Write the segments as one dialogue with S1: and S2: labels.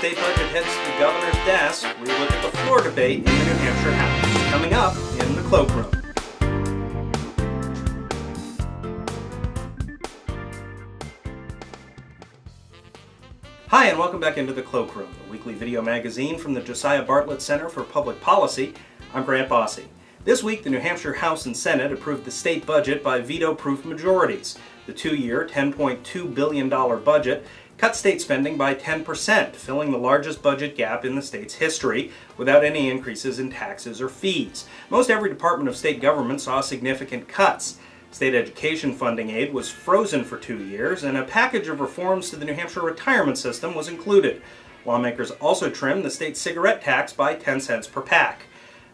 S1: state budget heads to the governor's desk, we look at the floor debate in the New Hampshire House, coming up in the Cloakroom. Hi, and welcome back into the Cloakroom, a weekly video magazine from the Josiah Bartlett Center for Public Policy. I'm Grant Bosse. This week, the New Hampshire House and Senate approved the state budget by veto-proof majorities. The two-year, $10.2 billion budget cut state spending by 10%, filling the largest budget gap in the state's history, without any increases in taxes or fees. Most every department of state government saw significant cuts. State education funding aid was frozen for 2 years, and a package of reforms to the New Hampshire retirement system was included. Lawmakers also trimmed the state cigarette tax by 10 cents per pack.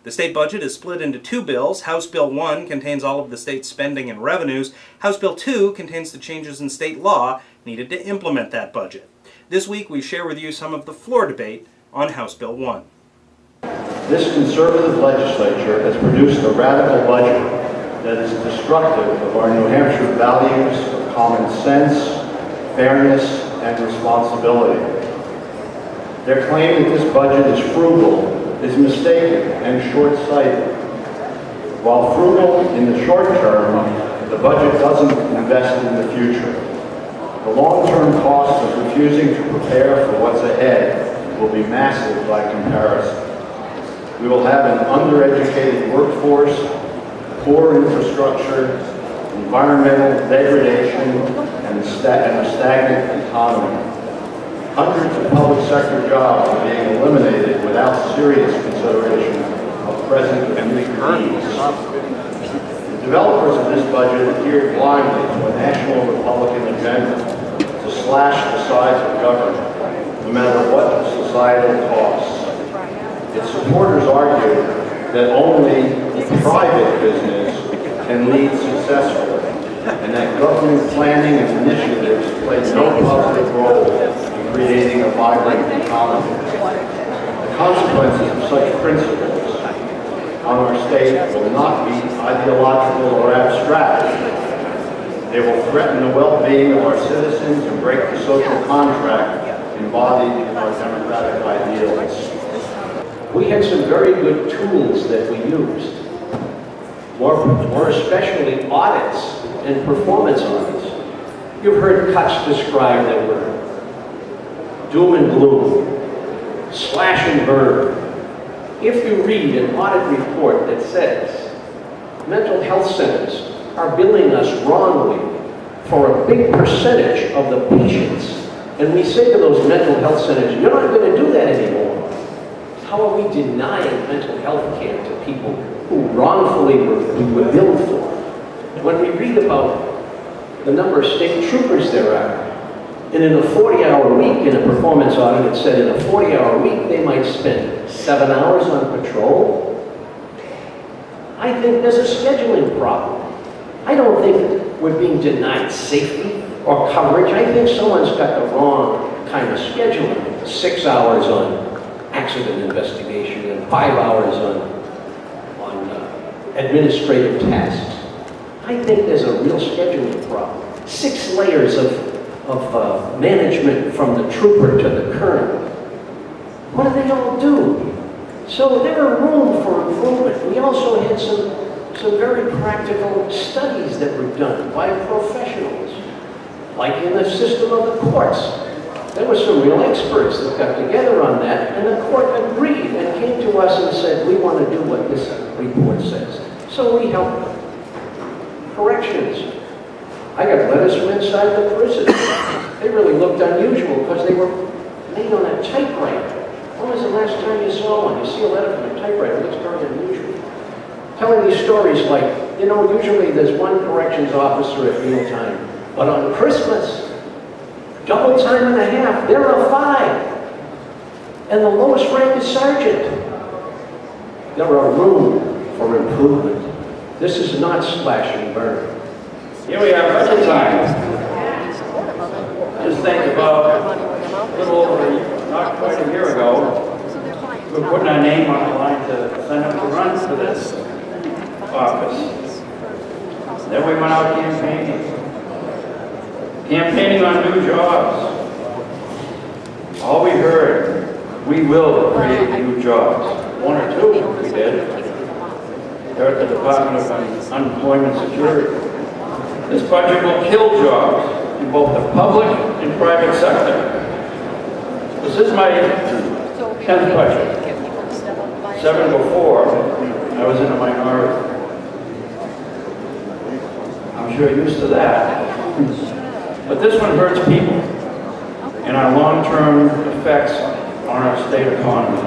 S1: The state budget is split into two bills. House Bill 1 contains all of the state's spending and revenues. House Bill 2 contains the changes in state law needed to implement that budget. This week we share with you some of the floor debate on House Bill 1.
S2: This conservative legislature has produced a radical budget that is destructive of our New Hampshire values of common sense, fairness, and responsibility. Their claim that this budget is frugal is mistaken and short-sighted. While frugal in the short term, the budget doesn't invest in the future. The long-term cost of refusing to prepare for what's ahead will be massive by comparison. We will have an undereducated workforce, poor infrastructure, environmental degradation, and a stagnant economy. Hundreds of public sector jobs are being eliminated without serious consideration of present and future needs. The developers of this budget adhere blindly to a national Republican agenda to slash the size of government, no matter what the societal costs. Its supporters argue that only private business can lead successfully, and that government planning and initiatives play no positive role in creating a vibrant economy. The consequences of such principles on our state will not be ideological or abstract. They will threaten the well-being of our citizens and break the social contract embodied in our democratic ideals.
S3: We had some very good tools that we used, more especially audits and performance audits. You've heard cuts described that were doom and gloom, slash and burn. If you read an audit report that says mental health centers are billing us wrongly for a big percentage of the patients, and we say to those mental health centers, you're not going to do that anymore. How are we denying mental health care to people who wrongfully were billed for? When we read about the number of state troopers there are, and in a 40-hour week, in a performance audit, it said in a 40-hour week they might spend 7 hours on patrol. I think there's a scheduling problem. I don't think we're being denied safety or coverage. I think someone's got the wrong kind of scheduling. 6 hours on accident investigation and 5 hours on administrative tasks. I think there's a real scheduling problem. 6 layers of management from the trooper to the colonel. What do they all do? So there are room for improvement. We also had some very practical studies that were done by professionals, like in the system of the courts. There were some real experts that got together on that, and the court agreed and came to us and said, we want to do what this report says. So we helped them. Corrections. I got letters from inside the prison. They really looked unusual because they were made on a typewriter. When was the last time you saw one? You see a letter from a typewriter, it looks very unusual. Telling these stories like, you know, usually there's one corrections officer at meal time, but on Christmas, double time and a half, there are 5. And the lowest rank is sergeant. There are room for improvement. This is not slash and burn.
S4: Here we are, budget time. Just think about a little over, not quite a year ago, we were putting our name on the line to sign up to run for this office. Then we went out campaigning on new jobs. All we heard We will create new jobs. One or two we did. They're at the Department of Unemployment Security. This budget will kill jobs in both the public and private sector. This is my 10th budget. 7 before, I was in a minority. I'm sure you're used to that. But this one hurts people and our long-term effects on our state economy.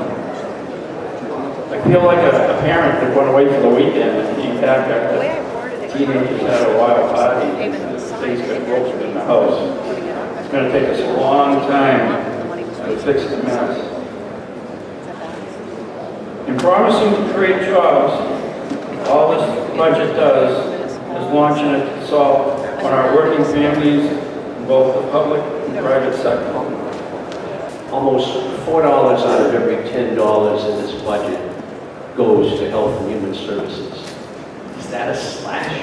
S4: I feel like a parent that went away for the weekend and came back after teenagers had a wild party and things got broken in the house. It's going to take us a long time to fix the mess. In promising to create jobs, all this budget does is launch an assault on our working families in both the public and private sector.
S3: Almost $4 out of every $10 in this budget goes to Health and Human Services. Is that a slash?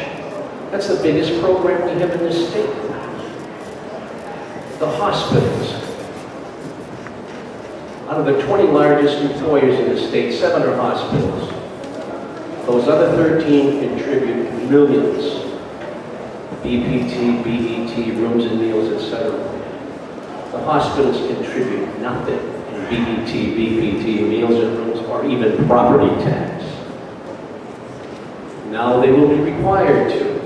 S3: That's the biggest program we have in this state. The hospitals. Out of the 20 largest employers in the state, 7 are hospitals. Those other 13 contribute millions. BPT, BET, rooms and meals, etc. The hospitals contribute nothing in BET, BPT, meals and rooms, or even property tax. Now they will be required to.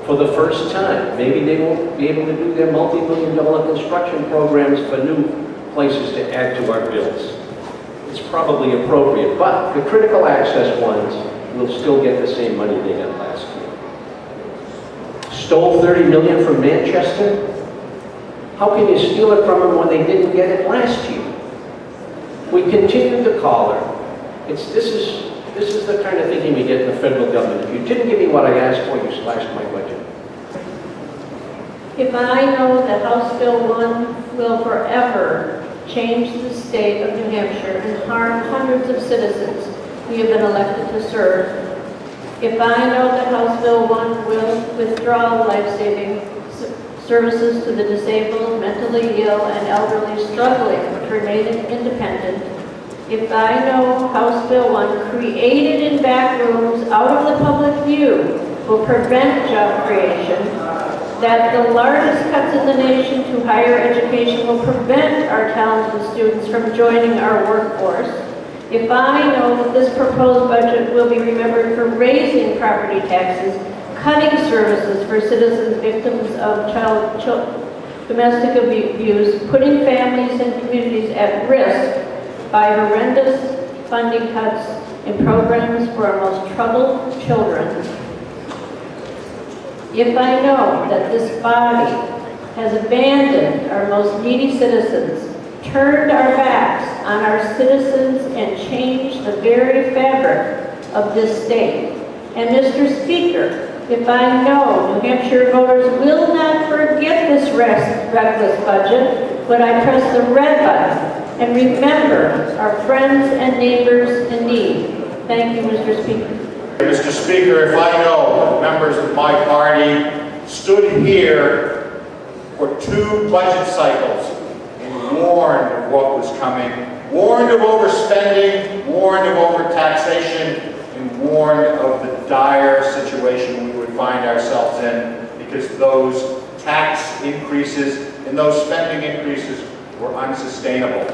S3: For the first time, maybe they won't be able to do their multi-million-dollar construction programs for new places to add to our bills. It's probably appropriate, but the critical access ones will still get the same money they got last year. Stole $30 million from Manchester? How can you steal it from them when they didn't get it last year? We continue to call her. This is the kind of thinking we get in the federal government. If you didn't give me what I asked for, you slashed my budget.
S5: If I know that House Bill 1 will forever change the state of New Hampshire and harm hundreds of citizens we have been elected to serve, if I know that House Bill 1 will withdraw life-saving services to the disabled, mentally ill, and elderly struggling to remain independent, if I know House Bill 1 created in back rooms out of the public view will prevent job creation, that the largest cuts in the nation to higher education will prevent our talented students from joining our workforce, if I know that this proposed budget will be remembered for raising property taxes, cutting services for citizens victims of domestic abuse, putting families and communities at risk by horrendous funding cuts in programs for our most troubled children, if I know that this body has abandoned our most needy citizens, turned our backs on our citizens, and changed the very fabric of this state, and Mr. Speaker, if I know New Hampshire voters will not forget this reckless budget when I press the red button and remember our friends and neighbors in need. Thank you, Mr. Speaker.
S6: Mr. Speaker, if I know that members of my party stood here for 2 budget cycles and warned of what was coming, warned of overspending, warned of overtaxation, and warned of the dire situation we would find ourselves in because those tax increases and those spending increases were unsustainable.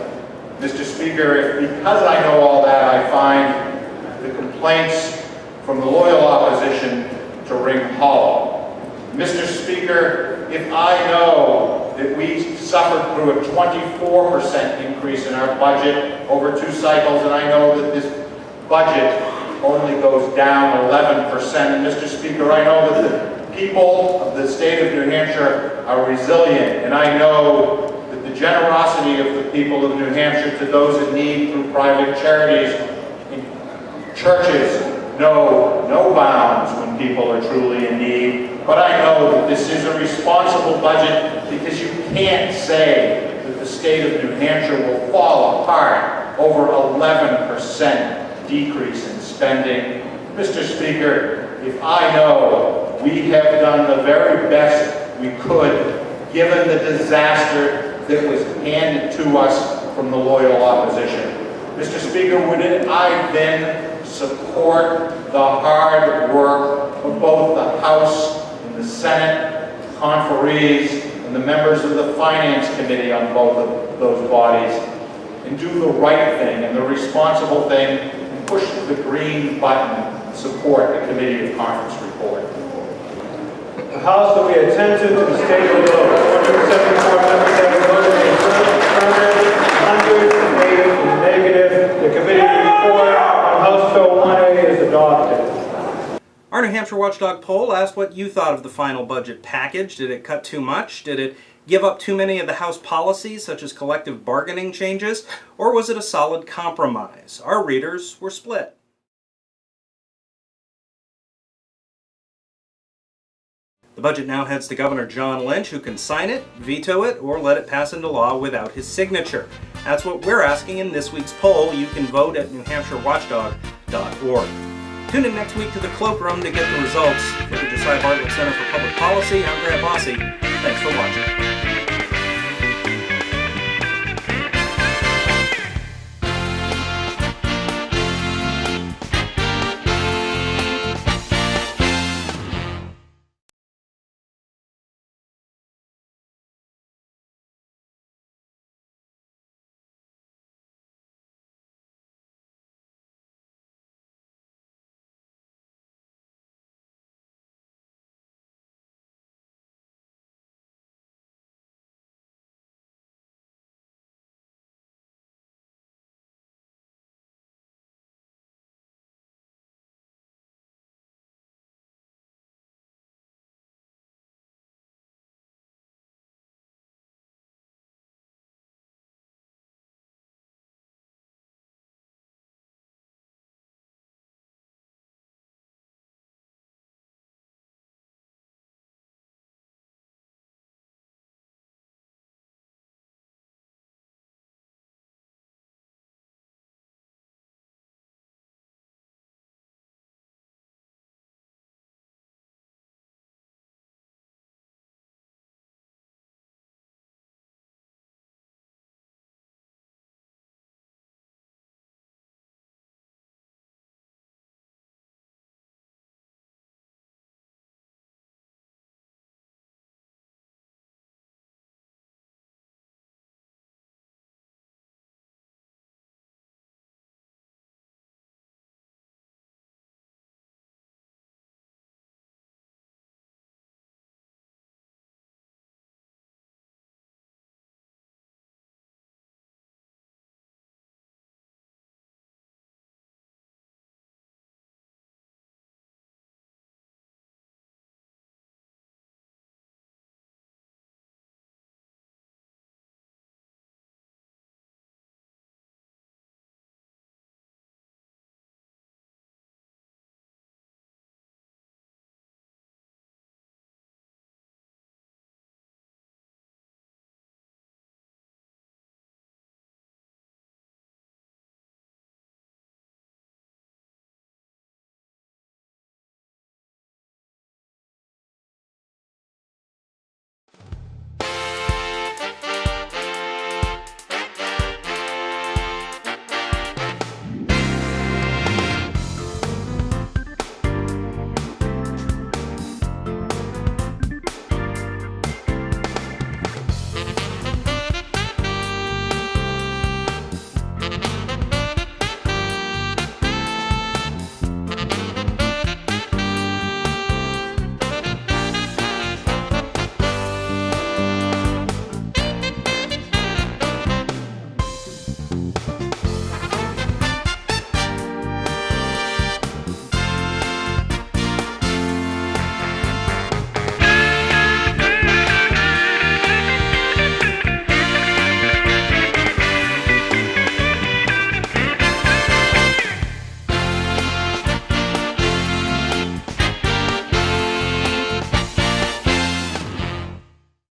S6: Mr. Speaker, because I know all that, I find the complaints from the loyal opposition to ring hollow. Mr. Speaker, if I know that we suffered through a 24% increase in our budget over 2 cycles, and I know that this budget only goes down 11%, and Mr. Speaker, I know that the people of the state of New Hampshire are resilient, and I know that the generosity of the people of New Hampshire to those in need through private charities and churches know no bounds when people are truly in need. But I know that this is a responsible budget because you can't say that the state of New Hampshire will fall apart over 11% decrease in spending. Mr. Speaker, if I know we have done the very best we could given the disaster that was handed to us from the loyal opposition. Mr. Speaker, would I then support the hard work of both the House and the Senate, conferees, and the members of the Finance Committee on both of those bodies, and do the right thing and the responsible thing and push the green button and support the Committee of Conference report?
S7: The House will be attentive to the state of the vote. 174 members have voted in affirmative, 108 in negative. The committee report on House Bill 1A is adopted.
S1: Our New Hampshire Watchdog poll asked what you thought of the final budget package. Did it cut too much? Did it give up too many of the House policies, such as collective bargaining changes? Or was it a solid compromise? Our readers were split. The budget now heads to Governor John Lynch, who can sign it, veto it, or let it pass into law without his signature. That's what we're asking in this week's poll. You can vote at newhampshirewatchdog.org. Tune in next week to the Cloakroom to get the results. For the Josiah Bartlett Center for Public Policy, I'm Grant Bosse. Thanks for watching.